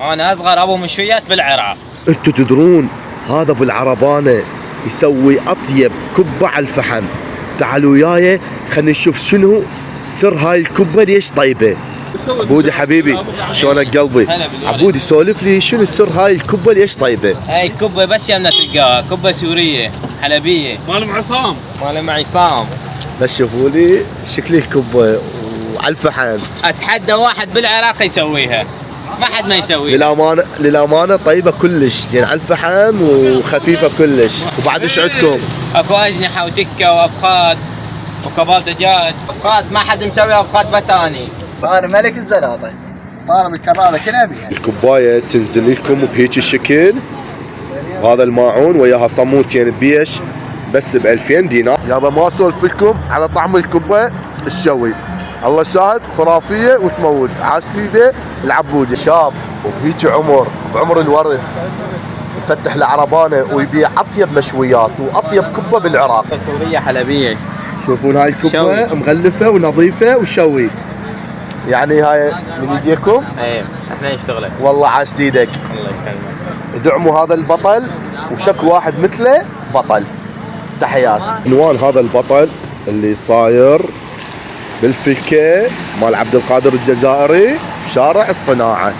انا اصغر ابو مشويات بالعراق. انتوا تدرون هذا ابو العربانه يسوي اطيب كبه على الفحم. تعالوا وياي خلينا نشوف شنو سر هاي الكبه ليش طيبه. عبودي حبيبي شلونك قلبي؟ عبودي سولف لي شنو سر هاي الكبه ليش طيبه؟ هاي الكبه بس يمنا تلقاها كبه سوريه حلبيه مال عصام. بس شوفوا لي شكل الكبه وعلى الفحم. اتحدى واحد بالعراق يسويها، ما حد ما يسويها. للامانه طيبه كلش، يعني على الفحم وخفيفه كلش. وبعد ايش عندكم؟ اكو اجنحه وتكه وابخات وكباب دجاج. ابخات ما حد مسوي ابخات بس اني ملك الزلاطه طالب الكراره كنبي. الكوبايه تنزل لكم بهيك الشكل. هذا الماعون وياها صموتين بيش بس ب 2000 دينار. يابا ما اسولف لكم على طعم الكبه الشوي، الله شاهد خرافيه وتموت. عاشتيده العبودي شاب وبهيك عمر بعمر الورد يفتح العربانه ويبيع اطيب مشويات واطيب كبه بالعراق. سوريه حلبيه. شوفون هاي الكبه شوي. مغلفه ونظيفه وشوي، يعني هاي من ايديكم. ايه احنا نشتغل. والله عاشت ايدك. الله يسلمك. ادعموا هذا البطل وشكو واحد مثله بطل. تحيات. عنوان هذا البطل اللي صاير بالفلكه مال عبد القادر الجزائري شارع الصناعه.